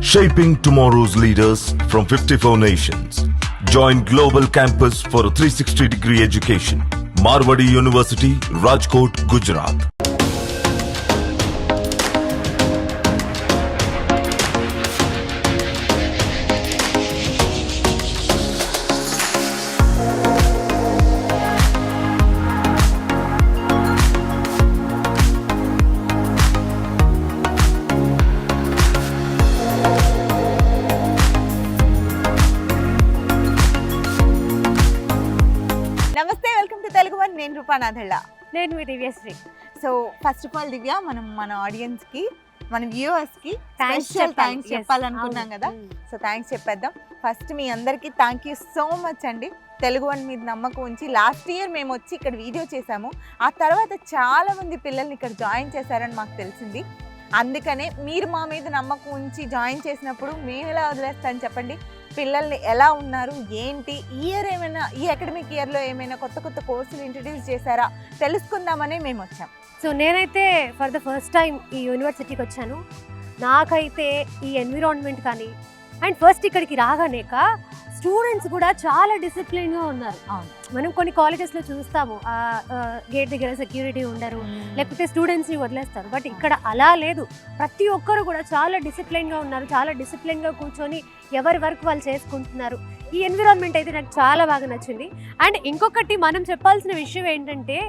Shaping tomorrow's leaders from 54 nations. Join Global Campus for a 360-degree education. Marwadi University, Rajkot, Gujarat. నమస్తే, welcome to Telugu one. నేను రూపానాథళ్ళ. నేను మీ Divyasri. So first of all Divya, మనం మన ఆడియన్స్కి, మన వ్యూవర్స్కి థ్యాంక్స్ థ్యాంక్స్ చెప్పాలనుకున్నాం కదా. సో థ్యాంక్స్ చెప్పేద్దాం. ఫస్ట్ మీ అందరికీ థ్యాంక్ యూ సో మచ్ అండి. తెలుగు వన్ మీద నమ్మకం ఉంచి లాస్ట్ ఇయర్ మేము వచ్చి ఇక్కడ వీడియో చేసాము. ఆ తర్వాత చాలామంది పిల్లల్ని ఇక్కడ జాయిన్ చేశారని మాకు తెలిసింది. అందుకనే మీరు మా మీద నమ్మకం ఉంచి జాయిన్ చేసినప్పుడు మేము ఎలా వదిలేస్తాను చెప్పండి. పిల్లల్ని ఎలా ఉన్నారు, ఏంటి, ఈ అకాడమిక్ ఇయర్లో ఏమైనా కొత్త కొత్త కోర్సులు ఇంట్రడ్యూస్ చేశారా తెలుసుకుందామని మేము వచ్చాం. సో నేనైతే ఫర్ ద ఫస్ట్ టైం ఈ యూనివర్సిటీకి వచ్చాను. నాకైతే ఈ ఎన్విరాన్మెంట్ కానీ అండ్ ఫస్ట్ ఇక్కడికి రాగానేక స్టూడెంట్స్ కూడా చాలా డిసిప్లిన్గా ఉన్నారు. మనం కొన్ని కాలేజెస్లో చూస్తాము గేట్ దగ్గర సెక్యూరిటీ ఉండరు, లేకపోతే స్టూడెంట్స్ని వదిలేస్తారు. బట్ ఇక్కడ అలా లేదు. ప్రతి ఒక్కరు కూడా చాలా డిసిప్లిన్గా ఉన్నారు, చాలా డిసిప్లిన్గా కూర్చొని ఎవరి వర్క్ వాళ్ళు చేసుకుంటున్నారు. ఈ ఎన్విరాన్మెంట్ అయితే నాకు చాలా బాగా నచ్చింది. అండ్ ఇంకొకటి మనం చెప్పాల్సిన విషయం ఏంటంటే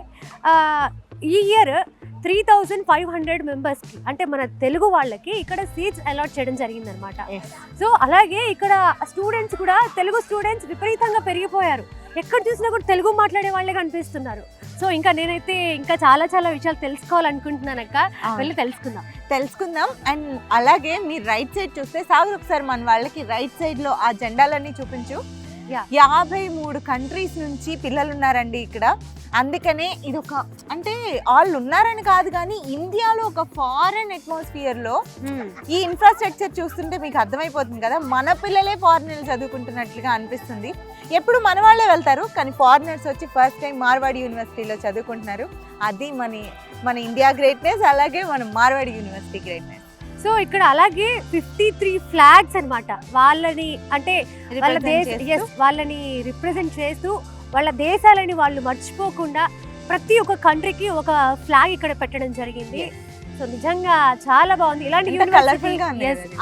ఈ ఇయర్ 3500 మెంబర్స్కి, అంటే మన తెలుగు వాళ్ళకి ఇక్కడ సీట్స్ అలాట్ చేయడం జరిగిందనమాట. సో అలాగే ఇక్కడ స్టూడెంట్స్ కూడా, తెలుగు స్టూడెంట్స్ విపరీతంగా పెరిగిపోయారు. ఎక్కడ చూసినా కూడా తెలుగు మాట్లాడే వాళ్ళే కనిపిస్తున్నారు. సో ఇంకా నేనైతే ఇంకా చాలా చాలా విషయాలు తెలుసుకోవాలనుకుంటున్నాను అక్క. వెళ్ళి తెలుసుకుందాం. అండ్ అలాగే మీరు రైట్ సైడ్ చూస్తే, సాగర్ ఒకసారి మన వాళ్ళకి రైట్ సైడ్లో ఆ జెండాలన్నీ చూపించు. 53 కంట్రీస్ నుంచి పిల్లలు ఉన్నారండి ఇక్కడ. అందుకనే ఇది ఒక, అంటే వాళ్ళు ఉన్నారని కాదు కానీ ఇండియాలో ఒక ఫారెన్ అట్మాస్ఫియర్లో ఈ ఇన్ఫ్రాస్ట్రక్చర్ చూస్తుంటే మీకు అర్థమైపోతుంది కదా, మన పిల్లలే ఫారినర్లు చదువుకుంటున్నట్లుగా అనిపిస్తుంది. ఎప్పుడు మన వాళ్ళే వెళ్తారు, కానీ ఫారినర్స్ వచ్చి ఫస్ట్ టైం మార్వాడి యూనివర్సిటీలో చదువుకుంటున్నారు. అది మన ఇండియా గ్రేట్నెస్, అలాగే మన మార్వాడి యూనివర్సిటీ గ్రేట్నెస్. సో ఇక్కడ అలాగే 53 ఫ్లాగ్స్ అనమాట. వాళ్ళని అంటే వాళ్ళని రిప్రజెంట్ చేస్తూ వాళ్ళ దేశాలని వాళ్ళు మర్చిపోకుండా ప్రతి ఒక్క కంట్రీకి ఒక ఫ్లాగ్ ఇక్కడ పెట్టడం జరిగింది. సో నిజంగా చాలా బాగుంది. ఇలాంటి యూనివర్సిటీ,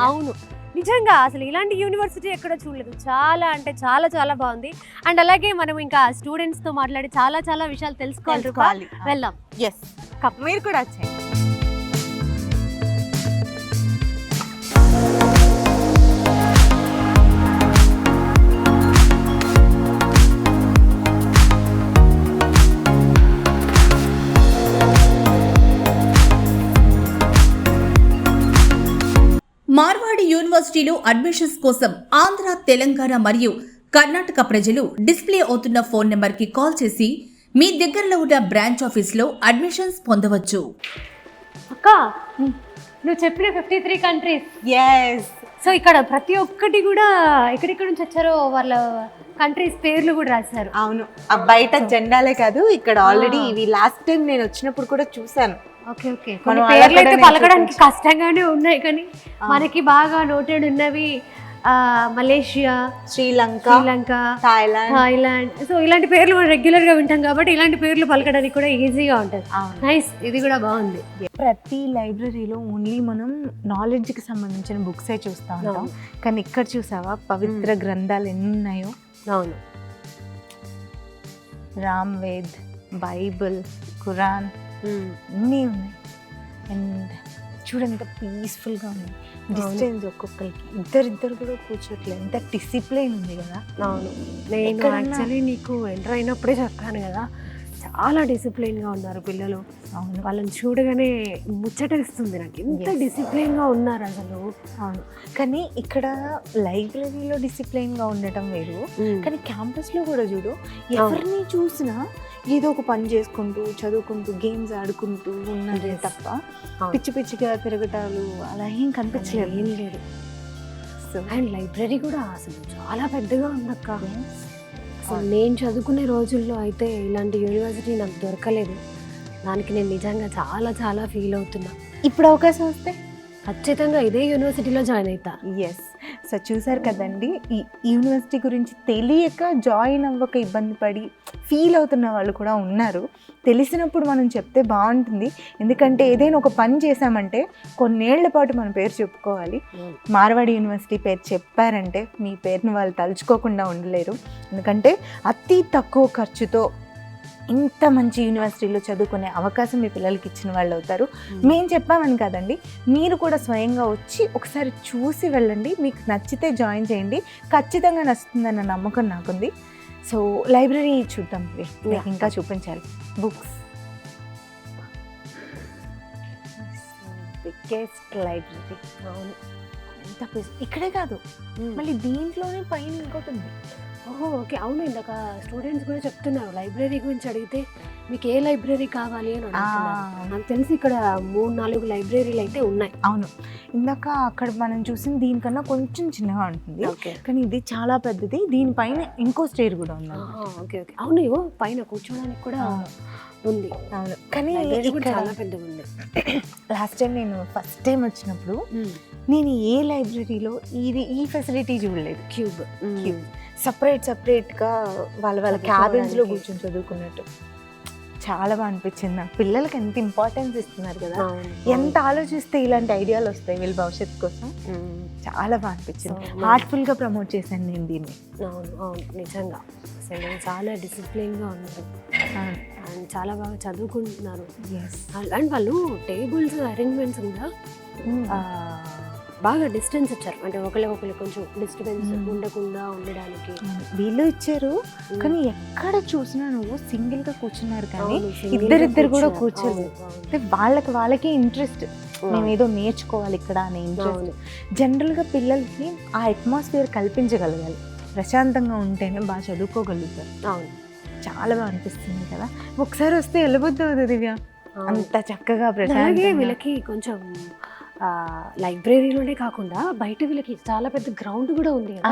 అవును నిజంగా అసలు ఇలాంటి యూనివర్సిటీ ఎక్కడ చూడలేదు. చాలా అంటే చాలా చాలా బాగుంది. అండ్ అలాగే మనం ఇంకా స్టూడెంట్స్ తో మాట్లాడి చాలా చాలా విషయాలు తెలుసుకోవాలి. వెళ్దాం. మీరు కూడా వచ్చాయి. మార్వాడి యూనివర్సిటీలో అడ్మిషన్స్ కోసం ఆంధ్ర, తెలంగాణ మరియు కర్ణాటక ప్రజలు డిస్ప్లే అవుతున్న ఫోన్ నెంబర్కి కాల్ చేసి మీ దగ్గరలో ఉన్న బ్రాంచ్ ఆఫీస్లో అడ్మిషన్స్ పొందవచ్చు. అక్క, నువ్వు చెప్పిన 53 కంట్రీస్. ఎస్. సో ఇక్కడ ప్రతి ఒక్కటి కూడా ఎక్కడెక్కడ నుంచి వచ్చారో వాళ్ళ కంట్రీస్ పేర్లు కూడా రాశారు. అవును, బయట జెండాలే కాదు, ఇక్కడ ఆల్రెడీ ఇవి లాస్ట్ టైం నేను వచ్చినప్పుడు కూడా చూసాను. ఓకే. కొన్ని పేర్లు అయితే పలకడానికి కష్టంగానే ఉన్నాయి, కానీ మనకి బాగా నోటెడ్ ఉన్నవి మలేషియా, శ్రీలంక, థాయిలాండ్. సో ఇలాంటి పేర్లు మనం రెగ్యులర్ గా వింటాం కాబట్టి ఇలాంటి పేర్లు పలకడానికి కూడా ఈజీగా ఉంటుంది. నైస్, ఇది కూడా బాగుంది. ప్రతి లైబ్రరీలో ఓన్లీ మనం నాలెడ్జ్ కి సంబంధించిన బుక్సే చూస్తా ఉంటాం, కానీ ఇక్కడ చూసావా పవిత్ర గ్రంథాలు ఎన్ని ఉన్నాయో. అవును, రామ్ వేద్, బైబిల్, ఖురాన్ అన్నీ ఉన్నాయి. అండ్ చూడండి ఎంత పీస్ఫుల్గా ఉంది. డిస్టెన్స్ ఒక్కొక్కరికి ఇద్దరు కూడా కూర్చోట్లేదు. ఎంత డిసిప్లైన్ ఉంది కదా. అవును, నేను యాక్చువల్లీ నీకు ఎంటర్ అయినప్పుడే చెప్పాను కదా, చాలా డిసిప్లైన్గా ఉన్నారు పిల్లలు. అవును, వాళ్ళని చూడగానే ముచ్చటేస్తుంది నాకు, ఎంత డిసిప్లైన్గా ఉన్నారు అసలు. అవును, కానీ ఇక్కడ లైబ్రరీలో డిసిప్లైన్గా ఉండటం వేరు, కానీ క్యాంపస్లో కూడా చూడు, ఎవరిని చూసినా ఏదో ఒక పని చేసుకుంటూ, చదువుకుంటూ, గేమ్స్ ఆడుకుంటూ ఉన్నదే తప్ప పిచ్చి పిచ్చిగా తిరగటాలు అలా ఏం కనిపించలేదు. ఏం లేదు. అండ్ లైబ్రరీ కూడా అసలు చాలా పెద్దగా ఉందక్క. అసలు నేను చదువుకునే రోజుల్లో అయితే ఇలాంటి యూనివర్సిటీ నాకు దొరకలేదు. దానికి నేను నిజంగా చాలా చాలా ఫీల్ అవుతున్నా. ఇప్పుడు అవకాశం వస్తే ఖచ్చితంగా ఇదే యూనివర్సిటీలో జాయిన్ అవుతా. ఎస్. సో చూసారు కదండి, ఈ యూనివర్సిటీ గురించి తెలియక జాయిన్ అవ్వక ఇబ్బంది పడి ఫీల్ అవుతున్న వాళ్ళు కూడా ఉన్నారు. తెలిసినప్పుడు మనం చెప్తే బాగుంటుంది. ఎందుకంటే ఏదైనా ఒక పని చేశామంటే కొన్నేళ్ల పాటు మన పేరు చెప్పుకోవాలి. మార్వాడి యూనివర్సిటీ పేరు చెప్పారంటే మీ పేరుని వాళ్ళు తలుచుకోకుండా ఉండలేరు. ఎందుకంటే అతి తక్కువ ఖర్చుతో ఇంత మంచి యూనివర్సిటీలో చదువుకునే అవకాశం మీ పిల్లలకి ఇచ్చిన వాళ్ళు అవుతారు. మేము చెప్పామని కాదండి, మీరు కూడా స్వయంగా వచ్చి ఒకసారి చూసి వెళ్ళండి. మీకు నచ్చితే జాయిన్ చేయండి, ఖచ్చితంగా నచ్చుతుందన్న నమ్మకం నాకుంది. సో లైబ్రరీ చూద్దాం, ఇంకా చూపించాలి. Books, biggest library. ఎంత ఇక్కడే కాదు, మళ్ళీ దీంట్లోనే పైన ఇంకోటి ఉంది. ఓహో, ఓకే. అవును, ఇందాక స్టూడెంట్స్ కూడా చెప్తున్నారు లైబ్రరీ గురించి అడిగితే మీకు ఏ లైబ్రరీ కావాలి అని అడుగుతున్నారు. నాకు తెలిసి ఇక్కడ 3-4 లైబ్రరీలు అయితే ఉన్నాయి. అవును, ఇందాక అక్కడ మనం చూసిన దీనికన్నా కొంచెం చిన్నగా ఉంటుంది, కానీ ఇది చాలా పెద్దది. దీనిపైన ఇంకో స్టేర్ కూడా ఉంది. Okay okay. అవును, ఇగో పైన కూర్చోడానికి కూడా ఉంది. అవును, కానీ చాలా పెద్దగా ఉంది. లాస్ట్ టైం నేను ఫస్ట్ టైం వచ్చినప్పుడు నేను ఏ లైబ్రరీలో ఈ ఫెసిలిటీ చూడలేదు. క్యూబ్ సపరేట్గా వాళ్ళ క్యాబిన్స్లో కూర్చొని చదువుకున్నట్టు చాలా బాగా అనిపించింది. నాకు పిల్లలకి ఎంత ఇంపార్టెన్స్ ఇస్తున్నారు కదా, ఎంత ఆలోచిస్తే ఇలాంటి ఐడియాలు వస్తాయి వీళ్ళ భవిష్యత్తు కోసం. చాలా బాగా అనిపించింది. హార్ట్ఫుల్గా ప్రమోట్ చేశాను నేను దీన్ని. అవును అవును, నిజంగా అసలు చాలా డిసిప్లిన్గా ఉన్నారు అండ్ చాలా బాగా చదువుకుంటున్నారు. అండ్ వాళ్ళు టేబుల్స్ అరేంజ్మెంట్స్ కూడా బాగా డిస్టెన్స్ ఇచ్చారు, అంటే ఒకరికి కొంచెం డిస్టర్బెన్స్ ఉండకుండా ఉండడానికి వీళ్ళు ఇచ్చారు. కానీ ఎక్కడ చూసినా నువ్వు సింగిల్ గా కూర్చున్నారు, కానీ ఇద్దరిద్దరు కూడా కూర్చోలేదు. అంటే వాళ్ళకి ఇంట్రెస్ట్, మేము ఏదో నేర్చుకోవాలి ఇక్కడ అనే ఇంట్రెస్ట్. జనరల్ గా పిల్లలకి ఆ అట్మాస్ఫియర్ కల్పించగలగాలి, ప్రశాంతంగా ఉంటేనే బాగా చదువుకోగలుగుతారు. అవును, చాలా బాగా అనిపిస్తుంది కదా. ఒకసారి వస్తే వెళ్ళబుద్ధి అవుతుంది దివ్య, అంత చక్కగా ప్రశాంతంగా. వీళ్ళకి కొంచెం లైబ్రరీలోనే కాకుండా బయట వీళ్ళకి చాలా పెద్ద గ్రౌండ్ కూడా ఉంది కదా,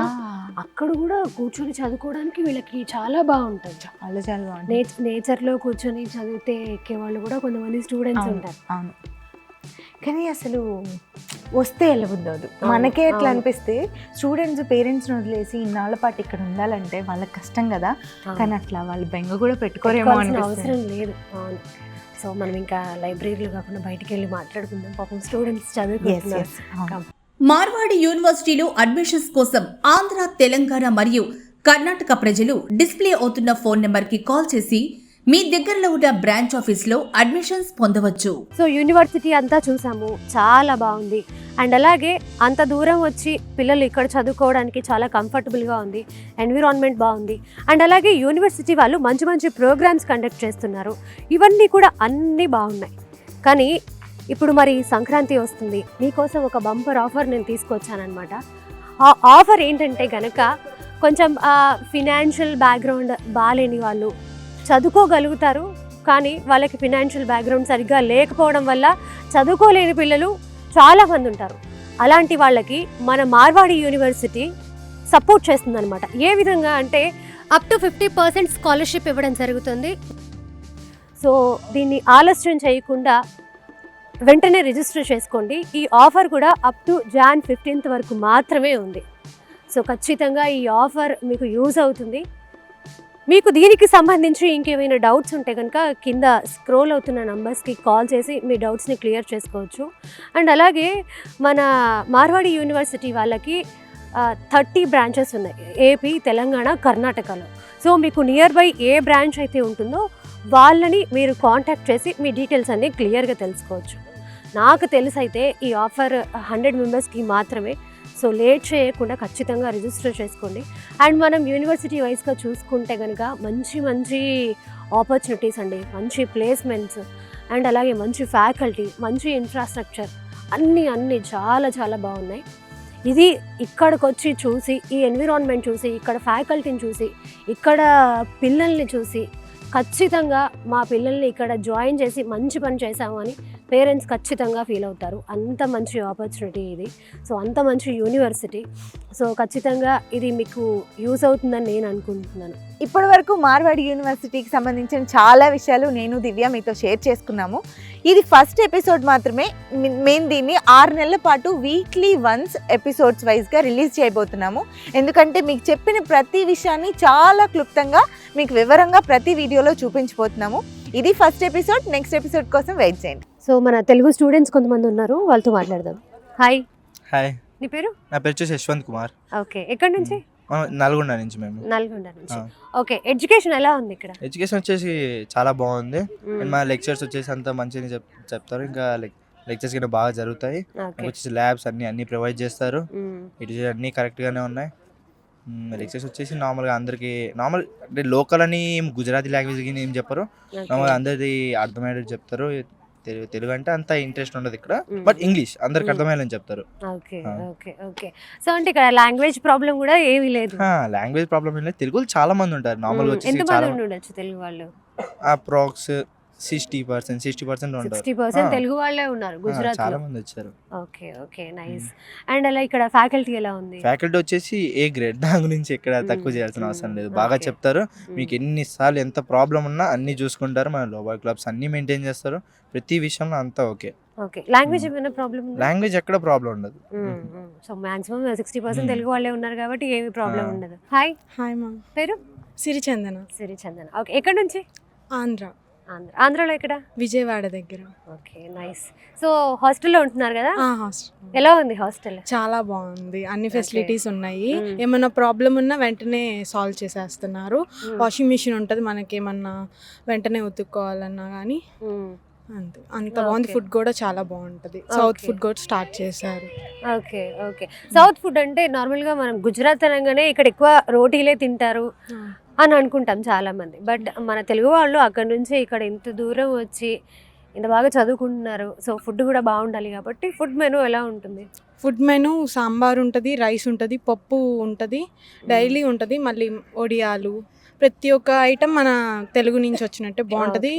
అక్కడ కూడా కూర్చొని చదువుకోవడానికి వీళ్ళకి చాలా బాగుంటుంది. చాలా బాగుంటుంది. నేచర్లో కూర్చొని చదివితే ఎక్కే వాళ్ళు కూడా కొంతమంది స్టూడెంట్స్ ఉంటారు. అవును, కానీ అసలు వస్తే వెళ్ళబుద్ధి అవదు. మనకే ఎట్లా అనిపిస్తే స్టూడెంట్స్ పేరెంట్స్ని వదిలేసి ఇన్నాళ్ళ పాటు ఇక్కడ ఉండాలంటే వాళ్ళకి కష్టం కదా, కానీ అట్లా వాళ్ళు బెంగ కూడా పెట్టుకోరేమో అవసరం లేదు. అవును. సో మనం ఇంకా లైబ్రరీలో కాకుండా బయటికి వెళ్ళి మాట్లాడుకుందాం. పాపం స్టూడెంట్స్ చదువుకుంటున్నారు. మార్వాడి యూనివర్సిటీలో అడ్మిషన్స్ కోసం ఆంధ్ర, తెలంగాణ మరియు కర్ణాటక ప్రజలు డిస్ప్లే అవుతున్న ఫోన్ నెంబర్కి కాల్ చేసి మీ దగ్గరలో ఉన్న బ్రాంచ్ ఆఫీస్లో అడ్మిషన్స్ పొందవచ్చు. సో యూనివర్సిటీ అంతా చూసాము, చాలా బాగుంది. అండ్ అలాగే అంత దూరం వచ్చి పిల్లలు ఇక్కడ చదువుకోవడానికి చాలా కంఫర్టబుల్గా ఉంది, ఎన్విరాన్మెంట్ బాగుంది. అండ్ అలాగే యూనివర్సిటీ వాళ్ళు మంచి మంచి ప్రోగ్రామ్స్ కండక్ట్ చేస్తున్నారు. ఇవన్నీ కూడా అన్నీ బాగున్నాయి. కానీ ఇప్పుడు మరి సంక్రాంతి వస్తుంది, మీకోసం ఒక బంపర్ ఆఫర్ నేను తీసుకొచ్చానమాట. ఆ ఆఫర్ ఏంటంటే కనుక కొంచెం ఫినాన్షియల్ బ్యాక్గ్రౌండ్ బాగాలేని వాళ్ళు చదువుకోగలుగుతారు, కానీ వాళ్ళకి ఫినాన్షియల్ బ్యాక్గ్రౌండ్ సరిగ్గా లేకపోవడం వల్ల చదువుకోలేని పిల్లలు చాలామంది ఉంటారు. అలాంటి వాళ్ళకి మన మార్వాడి యూనివర్సిటీ సపోర్ట్ చేస్తుందన్నమాట. ఏ విధంగా అంటే అప్ టు 50% స్కాలర్షిప్ ఇవ్వడం జరుగుతుంది. సో దీన్ని ఆలస్యం చేయకుండా వెంటనే రిజిస్టర్ చేసుకోండి. ఈ ఆఫర్ కూడా అప్ టు Jan 15th వరకు మాత్రమే ఉంది. సో ఖచ్చితంగా ఈ ఆఫర్ మీకు యూజ్ అవుతుంది. మీకు దీనికి సంబంధించి ఇంకేమైనా డౌట్స్ ఉంటే కనుక కింద స్క్రోల్ అవుతున్న నంబర్స్కి కాల్ చేసి మీ డౌట్స్ని క్లియర్ చేసుకోవచ్చు. అండ్ అలాగే మన మార్వాడి యూనివర్సిటీ వాళ్ళకి 30 బ్రాంచెస్ ఉన్నాయి ఏపీ, తెలంగాణ, కర్ణాటకలో. సో మీకు నియర్ బై ఏ బ్రాంచ్ అయితే ఉంటుందో వాళ్ళని మీరు కాంటాక్ట్ చేసి మీ డీటెయిల్స్ అన్నీ క్లియర్గా తెలుసుకోవచ్చు. నాకు తెలిసైతే ఈ ఆఫర్ 100 మెంబర్స్కి మాత్రమే. సో లేట్ చేయకుండా ఖచ్చితంగా రిజిస్టర్ చేసుకోండి. అండ్ మనం యూనివర్సిటీ వైజ్గా చూసుకుంటే కనుక మంచి మంచి ఆపర్చునిటీస్ అండి, మంచి ప్లేస్మెంట్స్, అండ్ అలాగే మంచి ఫ్యాకల్టీ, మంచి ఇన్ఫ్రాస్ట్రక్చర్ అన్నీ చాలా చాలా బాగున్నాయి. ఇది ఇక్కడికి వచ్చి చూసి, ఈ ఎన్విరాన్మెంట్ చూసి, ఇక్కడ ఫ్యాకల్టీని చూసి, ఇక్కడ పిల్లల్ని చూసి ఖచ్చితంగా మా పిల్లల్ని ఇక్కడ జాయిన్ చేసి మంచి పని చేశాము అని పేరెంట్స్ ఖచ్చితంగా ఫీల్ అవుతారు. అంత మంచి ఆపర్చునిటీ ఇది. సో అంత మంచి యూనివర్సిటీ. సో ఖచ్చితంగా ఇది మీకు యూస్ అవుతుందని నేను అనుకుంటున్నాను. ఇప్పటి వరకు మార్వాడి యూనివర్సిటీకి సంబంధించిన చాలా విషయాలు నేను దివ్య మీతో షేర్ చేసుకున్నాము. ఇది ఫస్ట్ ఎపిసోడ్ మాత్రమే. మేము దీన్ని 6 నెలల పాటు వీక్లీ వన్స్ ఎపిసోడ్స్ వైజ్గా రిలీజ్ చేయబోతున్నాము. ఎందుకంటే మీకు చెప్పిన ప్రతి విషయాన్ని చాలా క్లుప్తంగా మీకు వివరంగా ప్రతి వీడియోలో చూపించబోతున్నాము. ఇది ఫస్ట్ ఎపిసోడ్. నెక్స్ట్ ఎపిసోడ్ కోసం వెయిట్ చేయండి. సో మన తెలుగు స్టూడెంట్స్ కొంతమంది ఉన్నారు, వాళ్ళతో మాట్లాడదాం. హాయ్, హాయ్, నీ పేరు? నా పేరు వచ్చేసి యశ్వంత్ కుమార్. ఓకే, ఎక్కడి నుంచి? నల్గొండ నుంచి మేము. నల్గొండ నుంచి. ఓకే, ఎడ్యుకేషన్ ఎలా ఉంది ఇక్కడ? ఎడ్యుకేషన్ వచ్చేసి చాలా బాగుంది. అండ్ మా లెక్చర్స్ వచ్చేసి అంతా మంచిగా చెప్తారు. ఇంకా లెక్చర్స్ కింద బాగా జరుగుతాయి. వచ్చేసి ల్యాబ్స్ అన్ని ప్రొవైడ్ చేస్తారు. ఇటు అన్నీ కరెక్ట్గానే ఉన్నాయి. లెక్చర్స్ వచ్చేసి నార్మల్గా అందరికి అంటే లోకల్ అని గుజరాతీ లాంగ్వేజ్ ఏం చెప్పరు. నార్మల్గా అందరిది అర్థమయ్యేది చెప్తారు. తెలుగు అంటే అంత ఇంట్రెస్ట్ ఉండదు ఇక్కడ, బట్ ఇంగ్లీష్ అందరికి అర్థమయ్యేదని చెప్తారు. Okay okay okay. సో అంటే ఇక్కడ లాంగ్వేజ్ ప్రాబ్లం కూడా ఏమీ లేదు. లాంగ్వేజ్ ప్రాబ్లం ఏం లేదు. తెలుగులో చాలా మంది ఉంటారు. నార్మల్గా వచ్చేసి చాలా ఉండొచ్చు తెలుగు వాళ్ళు. అప్రాక్స్ 60% ఉంటారు. 60% తెలుగు వాళ్ళే ఉన్నారు గుజరాత్. చాలా మంది వచ్చారు. Okay okay, nice. అండ్ అలా ఇక్కడ ఫ్యాకల్టీ ఎలా ఉంది? ఫ్యాకల్టీ వచ్చేసి ఏ గ్రేడ్. దాని గురించి ఎక్కడ తక్కువ చేయాల్సిన అవసరం లేదు. బాగా చెప్తారు. మీకు ఎన్నిసార్లు ఎంత ప్రాబ్లం ఉన్నా అన్ని చూసుకుంటారు. మన లోవర్ క్లబ్స్ అన్ని మెయింటైన్ చేస్తారు. ప్రతి విషయంలో అంతా ఓకే. ఓకే, లాంగ్వేజ్ ఏమైనా ప్రాబ్లం? లాంగ్వేజ్ ఎక్కడ ప్రాబ్లం ఉండదు. సో మాక్సిమం 60% తెలుగు వాళ్ళే ఉన్నారు కాబట్టి ఏమి ప్రాబ్లం ఉండదు. హాయ్. హాయ్ మా పేరు? సిరిచందన. సిరిచందన. ఓకే, ఎక్కడి నుంచి? ఆంధ్ర. ఆంధ్రాలో ఎక్కడ? విజయవాడ దగ్గర. Okay, nice. సో హాస్టల్లో ఉంటున్నారు కదా? హాస్టల్ ఎలా ఉంది హాస్టల్? చాలా బాగుంది. అన్ని ఫెసిలిటీస్ ఉన్నాయి. ఏమన్నా ప్రాబ్లం ఉన్నా వెంటనే సాల్వ్ చేసేస్తున్నారు. వాషింగ్ మిషన్ ఉంటుంది, మనకి ఏమన్నా వెంటనే ఉతుక్కోవాలన్నా కానీ అంత బాగుంది. ఫుడ్ కూడా చాలా బాగుంటుంది. సౌత్ ఫుడ్ కూడా స్టార్ట్ చేశారు. Okay okay. సౌత్ ఫుడ్ అంటే నార్మల్గా మనం గుజరాత్ అనగానే ఇక్కడ ఎక్కువ రోటీలే తింటారు అని అనుకుంటాం చాలా మంది. బట్ మన తెలుగు వాళ్ళు అక్కడ నుంచి ఇక్కడ ఇంత దూరం వచ్చి ఇంత బాగా చదువుకుంటున్నారు. సో ఫుడ్ కూడా బాగుండాలి కాబట్టి ఫుడ్ మెనూ ఎలా ఉంటుంది? ఫుడ్ మెనూ సాంబార్ ఉంటుంది, రైస్ ఉంటుంది, పప్పు ఉంటుంది, డైలీ ఉంటుంది. మళ్ళీ ఒడియాలు, ప్రతి ఒక్క ఐటమ్ మన తెలుగు నుంచి వచ్చినట్టే బాగుంటుంది.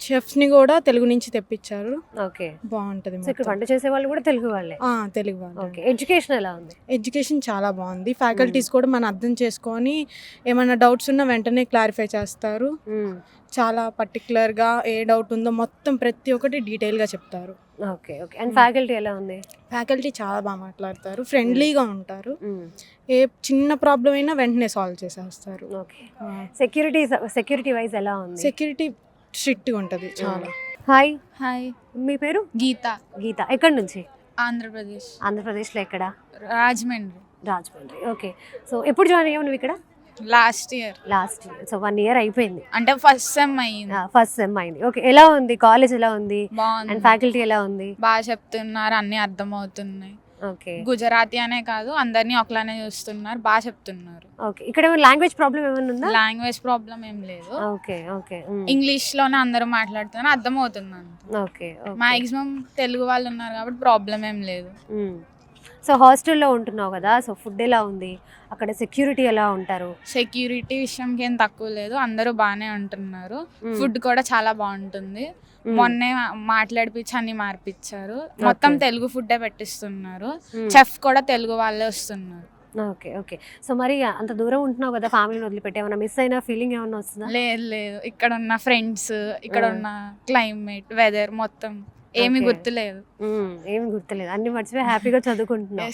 చెఫ్స్ని కూడా తెలుగు నుంచి తెప్పించారు. ఓకే, బాగుంటుంది. ఇక్కడ వంట చేసే వాళ్ళు కూడా తెలుగు వాళ్ళే? తెలుగు వాళ్ళు. ఓకే, ఎడ్యుకేషన్ ఎలా ఉంది? ఎడ్యుకేషన్ చాలా బాగుంది. ఫ్యాకల్టీస్ కూడా మనం అర్థం చేసుకొని ఏమైనా డౌట్స్ ఉన్నా వెంటనే క్లారిఫై చేస్తారు. చాలా పర్టికులర్గా ఏ డౌట్ ఉందో మొత్తం ప్రతి ఒక్కటి డీటెయిల్గా చెప్తారు. Okay okay. అండ్ ఫ్యాకల్టీ ఎలా ఉంది? ఫ్యాకల్టీ చాలా బాగా మాట్లాడతారు, ఫ్రెండ్లీగా ఉంటారు. ఏ చిన్న ప్రాబ్లం అయినా వెంటనే సాల్వ్ చేసేస్తారు. ఓకే. సెక్యూరిటీ వైజ్ ఎలా ఉంది? సెక్యూరిటీ స్ట్రిక్ట్గా ఉంటుంది చాలా. హాయ్. హాయ్, మీ పేరు? గీత. గీత, ఎక్కడి నుంచి? ఆంధ్రప్రదేశ్. ఆంధ్రప్రదేశ్లో ఎక్కడ? రాజమండ్రి. రాజమండ్రి. ఓకే. సో ఎప్పుడు జాయిన్ అయ్యావు నువ్వు ఇక్కడ? Last year. సో 1 year అయిపోయింది. అంటే ఫస్ట్ సెమ్ అయ్యింది. ఫస్ట్ సెమ్ అయింది. ఓకే, ఎలా ఉంది కాలేజ్? ఎలా ఉంది? బాగుంది. అండ్ ఫ్యాకల్టీ ఎలా ఉంది? బాగా చెప్తున్నారు, అన్ని అర్థమవుతున్నాయి. ఓకే. గుజరాతీ అనే కాదు, అందరినీ ఒకలానే చూస్తున్నారు, బాగా చెప్తున్నారు. ఓకే, ఇక్కడ ఏమైనా లాంగ్వేజ్ ప్రాబ్లం ఏమైనా ఉందా? లాంగ్వేజ్ ప్రాబ్లం ఏం లేదు. Okay okay. ఇంగ్లీష్ లోనే అందరూ మాట్లాడుతున్నారు, అర్థమవుతుంది అంత. ఓకే. మాక్సిమం తెలుగు వాళ్ళు ఉన్నారు కాబట్టి ప్రాబ్లం ఏం లేదు. సో హాస్టల్లో ఉంటున్నావు కదా, సో ఫుడ్ ఎలా ఉంది అక్కడ? సెక్యూరిటీ ఎలా ఉంటారు? సెక్యూరిటీ విషయంకి ఏం తక్కువ లేదు, అందరూ బాగానే ఉంటున్నారు. ఫుడ్ కూడా చాలా బాగుంటుంది. మొన్నే మాట్లాడిపించి అన్ని మార్పించారు. మొత్తం తెలుగు ఫుడ్డే పెట్టిస్తున్నారు. చెఫ్ కూడా తెలుగు వాళ్ళే వస్తున్నారు. Okay okay. సో మరి అంత దూరం ఉంటున్నావు కదా, ఫ్యామిలీని వదిలిపెట్టి ఏమైనా మిస్ అయిన ఫీలింగ్ ఏమైనా వస్తుందా? లేదు లేదు, ఇక్కడ ఉన్న ఫ్రెండ్స్, ఇక్కడ ఉన్న క్లైమేట్, వెదర్ మొత్తం ఏమి గుర్తులేదు. ఏమి గుర్తులేదు, అన్ని మర్చిపోయి హ్యాపీగా చదువుకుంటున్నావు.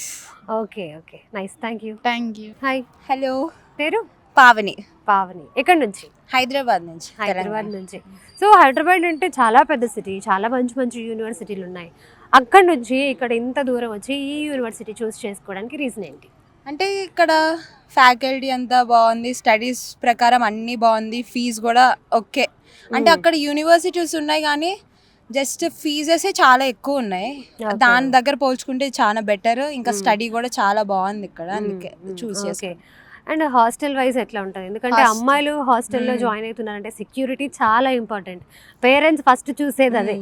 Okay okay, nice. Thank you. Hi. Hello, పేరు? పావని. పావని, ఎక్కడి నుంచి? హైదరాబాద్ నుంచి. హైదరాబాద్ నుంచి. సో హైదరాబాద్ అంటే చాలా పెద్ద సిటీ, చాలా మంచి మంచి యూనివర్సిటీలు ఉన్నాయి. అక్కడ నుంచి ఇక్కడ ఇంత దూరం వచ్చి ఈ యూనివర్సిటీ చూస్ చేసుకోవడానికి రీజన్ ఏంటి? అంటే ఇక్కడ ఫ్యాకల్టీ అంతా బాగుంది, స్టడీస్ ప్రకారం అన్నీ బాగుంది, ఫీజు కూడా ఓకే. అంటే అక్కడ యూనివర్సిటీస్ ఉన్నాయి కానీ జస్ట్ ఫీజెసే చాలా ఎక్కువ ఉన్నాయి. దాని దగ్గర పోల్చుకుంటే చాలా బెటర్. ఇంకా స్టడీ కూడా చాలా బాగుంది ఇక్కడ, అందుకే చూస్ చేసుకున్నాను. అండ్ హాస్టల్ వైజ్ ఎట్లా ఉంటుంది? ఎందుకంటే అమ్మాయిలు హాస్టల్లో జాయిన్ అవుతున్నారంటే సెక్యూరిటీ చాలా ఇంపార్టెంట్. పేరెంట్స్ ఫస్ట్ చూసేది అదే.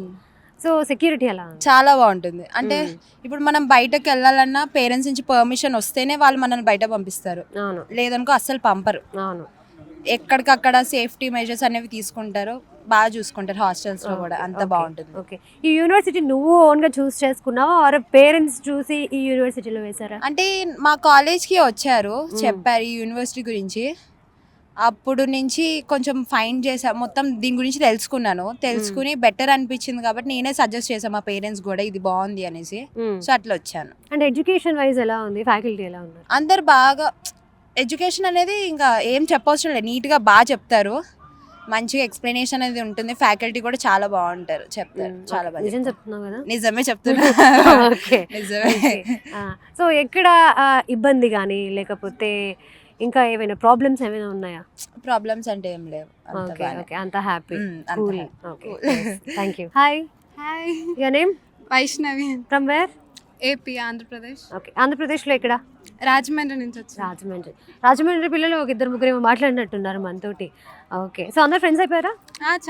సో సెక్యూరిటీ ఎలా? చాలా బాగుంటుంది. అంటే ఇప్పుడు మనం బయటకు వెళ్ళాలన్నా పేరెంట్స్ నుంచి పర్మిషన్ వస్తేనే వాళ్ళు మనల్ని బయట పంపిస్తారు. లేదనుకో అస్సలు పంపరు. ఎక్కడికక్కడ సేఫ్టీ మెజర్స్ అనేవి తీసుకుంటారు. బాగా చూసుకుంటారు హాస్టల్స్ లో కూడా, అంత బాగుంటుంది. ఓకే, ఈ యూనివర్సిటీ నువ్వు ఓన్ గా చూస్ చేసుకున్నావా ఆర్ పేరెంట్స్ చూసి ఈ యూనివర్సిటీలో వేసారా? అంటే మా కాలేజ్కి వచ్చారు, చెప్పారు ఈ యూనివర్సిటీ గురించి. అప్పుడు నుంచి కొంచెం ఫైండ్ చేసా, మొత్తం దీని గురించి తెలుసుకుని బెటర్ అనిపించింది కాబట్టి నేనే సజెస్ట్ చేశాను మా పేరెంట్స్ కూడా ఇది బాగుంది అనేసి. సో అట్లా వచ్చాను. అండ్ ఎడ్యుకేషన్ వైజ్ ఎలా ఉంది, ఫ్యాకల్టీ ఎలా ఉన్నారు? అందరు బాగా, ఎడ్యుకేషన్ అనేది ఇంకా ఏం చెప్పవసరం లేదు, నీట్గా బాగా చెప్తారు, మంచిగా ఎక్స్ప్లెనేషన్ అనేది ఉంటుంది. ఫ్యాకల్టీ కూడా చాలా బాగుంటారు, చెప్తారు చాలా బాగా. నిజం చెప్తున్నావు కదా? నిజమే చెప్తున్నా. ఓకే, నిజమే. సో ఎక్కడ ఇబ్బంది కానీ లేకపోతే ఇంకా ఏమైనా ప్రాబ్లమ్స్ ఏమైనా ఉన్నాయా? ప్రాబ్లమ్స్ అంటే ఏం లేవు, అంత ఓకే బాగానే. ఓకే, అంత హ్యాపీ. అంత cool. happy. Okay, thank you. Hi, hi, your name? Vaishnavi, from where? AP, Andhra Pradesh, okay, ఆంధ్రప్రదేశ్లో ఎక్కడ? రాజమండ్రి నుంచి వచ్చాను. రాజమండ్రి పిల్లలు ఒక ఇద్దరు ముగ్గురు ఏమో మాట్లాడినట్టున్నారు మనతోటి. ఓకే, సో అందరు ఫ్రెండ్స్ అయిపోయారా?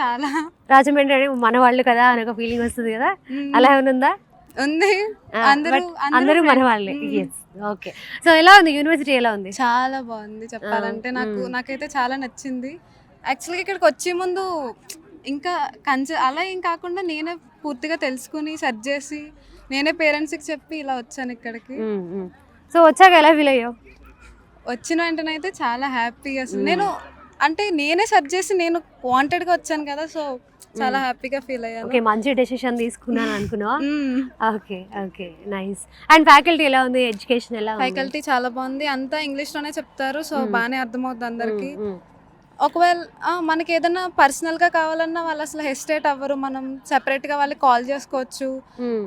చాలా రాజమండ్రి అంటే మన వాళ్ళు కదా అని ఒక ఫీలింగ్ వస్తుంది కదా, అలా ఏమైనా ఉందా? ఉంది, అందరూ మన వాళ్ళే. ఓకే, సో ఎలా ఉంది యూనివర్సిటీ, ఎలా ఉంది? చాలా బాగుంది చెప్పాలంటే. నాకైతే చాలా నచ్చింది. యాక్చువల్గా ఇక్కడికి వచ్చే ముందు ఇంకా అలా ఏం కాకుండా నేనే పూర్తిగా తెలుసుకుని సెర్చ్ చేసి నేనే పేరెంట్స్కి చెప్పి ఇలా వచ్చాను ఇక్కడికి. సో వచ్చాక ఎలా ఫీల్ అయ్యావు? వచ్చిన వెంటనే అయితే చాలా హ్యాపీ. అసలు నేను అంటే నేనే సెర్చ్ చేసి నేను వాంటెడ్గా వచ్చాను కదా, సో చాలా హ్యాపీగా ఫీల్ అయ్యాను. ఓకే, మంచి డెసిషన్ తీసుకున్నాను అనుకున్నావా? Okay okay, nice. And faculty ఎలా ఉంది, ఎడ్యుకేషన్ ఎలా ఉంది? ఫ్యాకల్టీ చాలా బాగుంది, అంతా ఇంగ్లీష్లోనే చెప్తారు, సో బాగానే అర్థమవుతుంది అందరికీ. ఒకవేళ మనకి ఏదైనా పర్సనల్గా కావాలన్నా వాళ్ళు అసలు హెసిటేట్ అవ్వరు, మనం సెపరేట్గా వాళ్ళకి కాల్ చేసుకోవచ్చు,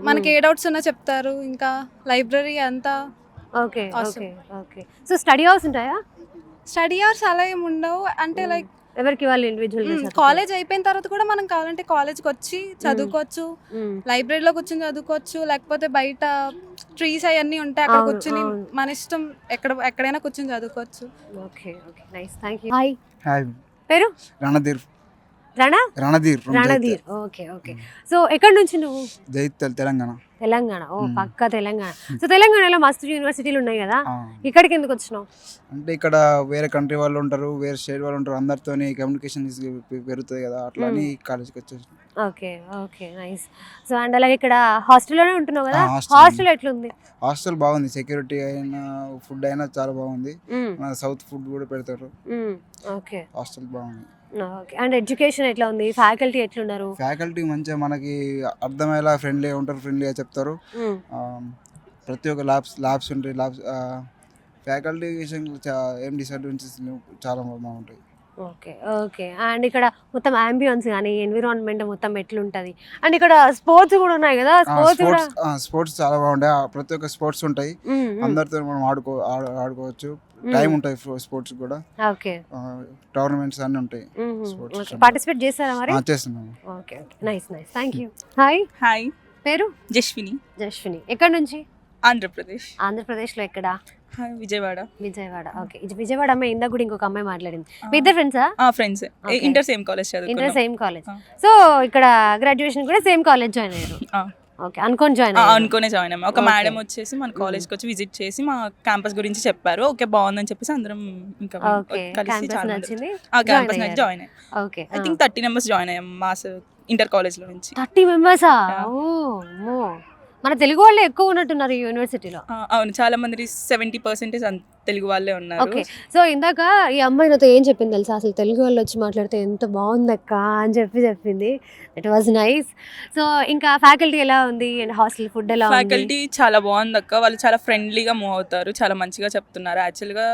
మనకి ఏ డౌట్స్ ఉన్నా చెప్తారు. ఇంకా లైబ్రరీ అంతా okay okay okay. So study hours ఉంటాయా? స్టడీ అవర్స్ అలా ఏమి ఉండవు, అంటే లైక్ ఎవరికి వాళ్ళు ఇండివిజువల్. కాలేజ్ అయిపోయిన తర్వాత కూడా మనం కావాలంటే కాలేజ్కి వచ్చి చదువుకోవచ్చు, లైబ్రరీలో కూర్చొని చదువుకోవచ్చు, లేకపోతే బయట ట్రీస్ అవన్నీ ఉంటాయి అక్కడ కూర్చొని మన ఇష్టం ఎక్కడైనా కూర్చొని చదువుకోవచ్చు. Okay okay, nice, thank you. Hi, hi, పేరు? Randhir. Randhir. Okay okay. So ఎక్కడి నుంచి నువ్వు? జైతల్, తెలంగాణ. తెలంగాణ, ఓ పక్క తెలంగాణ. సో తెలంగాణలో మస్తు యూనివర్సిటీలు ఉన్నాయి కదా, ఇక్కడికి ఎందుకు వచ్చినావు? అంటే ఇక్కడ వేరే కంట్రీ వాళ్ళు ఉంటారు, వేరే స్టేట్ వాళ్ళు ఉంటారు, అందరితో కమ్యూనికేషన్ పెరుగుతుంది కదా, అట్లా అని కాలేజ్కి వచ్చేసి. Okay okay, nice. So and అలాగే ఇక్కడ హాస్టల్లోనే ఉంటున్నావు కదా, హాస్టల్ ఎట్లుంది? హాస్టల్ బాగుంది, సెక్యూరిటీ అయినా ఫుడ్ అయినా చాలా బాగుంది, సౌత్ ఫుడ్ కూడా పెడతారు. ఓకే, హాస్టల్ బాగుంది. ఓకే, అండ్ ఎడ్యుకేషన్ ఎట్లా ఉంది, ఫ్యాకల్టీ ఎట్లున్నారు? ఫ్యాకల్టీ మంచిగా మనకి అర్థమయ్యేలా ఫ్రెండ్లీగా ఉంటారు, ఫ్రెండ్లీగా చెప్తారు. ప్రతి ఒక్క ల్యాబ్స్ ఉంటాయి, ఫ్యాకల్టీ విషయంలో ఏం డిసడ్వాంటేజెస్ చాలా బాగుంటాయి. ఓకే ఓకే, అండ్ ఇక్కడ మొత్తం అంబియన్స్ కానీ ఎన్విరాన్మెంట్ మొత్తం ఎట్లుంటది? అండ్ ఇక్కడ స్పోర్ట్స్ కూడా ఉన్నాయి కదా, స్పోర్ట్స్ చాలా బాగుంటాయి, ప్రతి ఒక్క స్పోర్ట్స్ ఉంటాయి, అందరితో మనం ఆడుకోవచ్చు, టైం ఉంటాయి స్పోర్ట్స్ కూడా. ఓకే, టోర్నమెంట్స్ అన్ని ఉంటాయి. పార్టిసిపేట్ చేస్తారా మరి? చేస్తున్నాము. Okay okay, nice nice, thank you. Hi, hi, పేరు? జస్విని. జస్విని, ఎక్కడి నుంచి? ఆంధ్రప్రదేశ్. ఆంధ్రప్రదేశ్లో ఎక్కడ? విజయవాడ. విజయవాడ, ఓకే. విజయవాడ అమ్మాయి ఇందాక కూడా ఇంకొక అమ్మాయి మాట్లాడింది. మీ ఇద్దరు ఫ్రెండ్సా? ఫ్రెండ్స్, ఇంటర్ సేమ్ కాలేజ్ చదువుకున్నాం. Inter same college. సో ఇక్కడ గ్రాడ్యుయేషన్ కూడా సేమ్ కాలేజ్ జాయిన్ అయ్యారు? ఓకే, అనుకోని జాయిన్ అయ్యాము. ఒక మేడం వచ్చేసి మన కాలేజ్కి వచ్చి విజిట్ చేసి మా క్యాంపస్ గురించి చెప్పారు. ఓకే, బాగుందని చెప్పేసి అందరం ఇంకా కలిసి క్యాంపస్ జాయిన్ అయ్యాం. Okay, I think 30 members join అయ్యాం మా ఇంటర్ కాలేజ్ లో నుంచి. 30 మెంబర్సా? ఓ, మన తెలుగు వాళ్ళే ఎక్కువ ఉన్నట్టున్నారు ఈ యూనివర్సిటీలో. అవును, చాలా మంది 70% తెలుగు వాళ్ళే ఉన్నారు. ఓకే, సో ఇందాక ఈ అమ్మాయి నాతో ఏం చెప్పింది తెలుసా, అసలు తెలుగు వాళ్ళు వచ్చి మాట్లాడితే ఎంత బాగుంది అక్క అని చెప్పింది. It was nice. సో ఇంకా ఫ్యాకల్టీ ఎలా ఉంది అండ్ హాస్టల్ ఫుడ్ ఎలా ఉంది? ఫ్యాకల్టీ చాలా బాగుంది అక్క, వాళ్ళు చాలా ఫ్రెండ్లీగా మూవ్ అవుతారు, చాలా మంచిగా చెప్తున్నారు. యాక్చువల్గా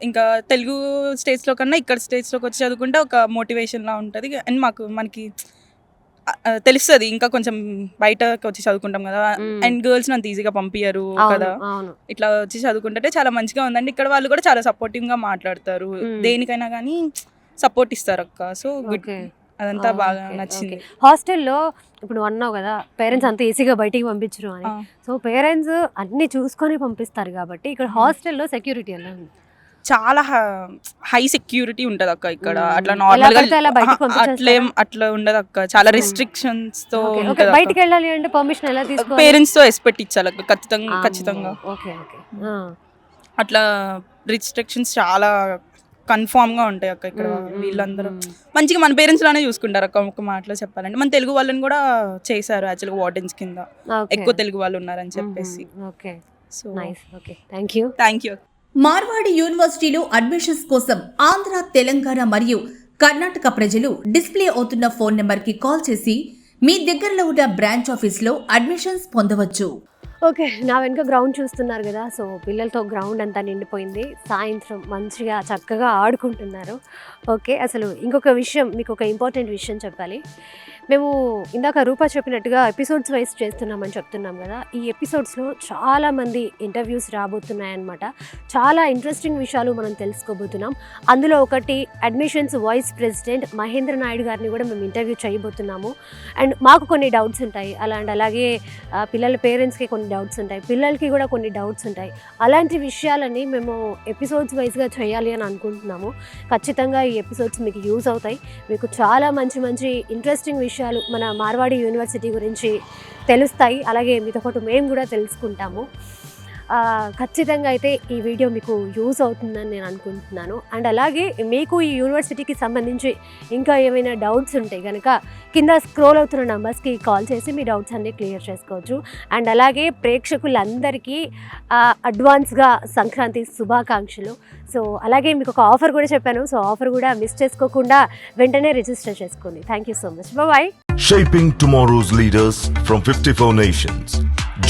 ఇంకా తెలుగు స్టేట్స్లో కన్నా ఇక్కడ స్టేట్స్లోకి వచ్చి చదువుకుంటే ఒక మోటివేషన్లా ఉంటుంది. అండ్ మనకి తెలుస్తుంది, ఇంకా కొంచెం బయటకు వచ్చి చదువుకుంటాం కదా, అండ్ గర్ల్స్ అంత ఈజీగా పంపించరు కదా, ఇట్లా వచ్చి చదువుకుంటే చాలా మంచిగా ఉందండి. ఇక్కడ వాళ్ళు కూడా చాలా సపోర్టివ్ గా మాట్లాడతారు, దేనికైనా కానీ సపోర్ట్ ఇస్తారు అక్క. సో గుడ్, అదంతా బాగా నచ్చింది. హాస్టల్లో ఇప్పుడు అన్నావు కదా పేరెంట్స్ అంత ఈజీగా బయటికి పంపించరు అని, సో పేరెంట్స్ అన్ని చూసుకొని పంపిస్తారు కాబట్టి ఇక్కడ హాస్టల్లో సెక్యూరిటీ ఎలా ఉంది? చాలా హై సెక్యూరిటీ ఉంటది అక్క ఇక్కడ. అట్లా నార్మల్ గా అట్లా ఉండదు అక్క, చాలా రిస్ట్రిక్షన్స్ తో. బయటికి వెళ్ళాలి అంటే పర్మిషన్ ఎలా తీసుకోవాలి? పేరెంట్స్ తో ఎక్స్పెక్ట్ ఇచ్చాలి ఖచ్చితంగా. అట్లా రిస్ట్రిక్షన్స్ చాలా కన్ఫామ్గా ఉంటాయి అక్క. ఇక్కడ వీళ్ళందరూ మంచిగా మన పేరెంట్స్ లానే చూసుకుంటారు అక్క. ఒక మాటలో చెప్పాలంటే మన తెలుగు వాళ్ళని కూడా చేశారు యాక్చువల్గా వార్డెన్స్ కింద, ఎక్కువ తెలుగు వాళ్ళు ఉన్నారని చెప్పేసి. Okay, so nice. Okay, thank you. Thank you. Marwadi యూనివర్సిటీలో అడ్మిషన్స్ కోసం ఆంధ్ర, తెలంగాణ మరియు కర్ణాటక ప్రజలు డిస్ప్లే అవుతున్న ఫోన్ నెంబర్కి కాల్ చేసి మీ దగ్గరలో ఉన్న బ్రాంచ్ ఆఫీస్లో అడ్మిషన్స్ పొందవచ్చు. ఓకే, నా వెనుక గ్రౌండ్ చూస్తున్నారు కదా. సో పిల్లలతో గ్రౌండ్ అంతా నిండిపోయింది. సాయంత్రం మంచిగా చక్కగా ఆడుకుంటున్నారు. ఓకే, అసలు ఇంకొక విషయం, మీకు ఒక ఇంపార్టెంట్ విషయం చెప్పాలి. మేము ఇందాక రూపా చెప్పినట్టుగా ఎపిసోడ్స్ వైజ్ చేస్తున్నామని చెప్తున్నాం కదా. ఈ ఎపిసోడ్స్లో చాలామంది ఇంటర్వ్యూస్ రాబోతున్నాయన్నమాట. చాలా ఇంట్రెస్టింగ్ విషయాలు మనం తెలుసుకోబోతున్నాం. అందులో ఒకటి admissions vice president Mahendra Naidu గారిని కూడా మేము ఇంటర్వ్యూ చేయబోతున్నాము. అండ్ మాకు కొన్ని డౌట్స్ ఉంటాయి, అలాగే పిల్లల పేరెంట్స్కి కొన్ని డౌట్స్ ఉంటాయి, పిల్లలకి కూడా కొన్ని డౌట్స్ ఉంటాయి. అలాంటి విషయాలని మేము ఎపిసోడ్స్ వైజ్గా చేయాలి అని అనుకుంటున్నాము. ఖచ్చితంగా ఈ ఎపిసోడ్స్ మీకు యూజ్ అవుతాయి. మీకు చాలా మంచి మంచి ఇంట్రెస్టింగ్ విషయాలు మన మార్వాడి యూనివర్సిటీ గురించి తెలుస్తాయి. అలాగే మీతో పాటు మేము కూడా తెలుసుకుంటాము. ఖచ్చితంగా అయితే ఈ వీడియో మీకు యూజ్ అవుతుందని నేను అనుకుంటున్నాను. అండ్ అలాగే మీకు ఈ యూనివర్సిటీకి సంబంధించి ఇంకా ఏమైనా డౌట్స్ ఉంటే కనుక కింద స్క్రోల్ అవుతున్న నెంబర్స్కి కాల్ చేసి మీ డౌట్స్ అన్నీ క్లియర్ చేసుకోవచ్చు. అండ్ అలాగే ప్రేక్షకులందరికీ అడ్వాన్స్గా సంక్రాంతి శుభాకాంక్షలు. సో అలాగే మీకు ఒక ఆఫర్ కూడా చెప్పాను. సో ఆఫర్ కూడా మిస్ చేసుకోకుండా వెంటనే రిజిస్టర్ చేసుకోండి. Thank you so much. Bye. Shaping tomorrow's leaders from 54 nations.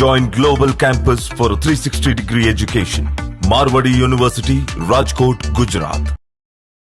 Join Global Campus for a 360-degree education. Marwadi University, Rajkot, Gujarat.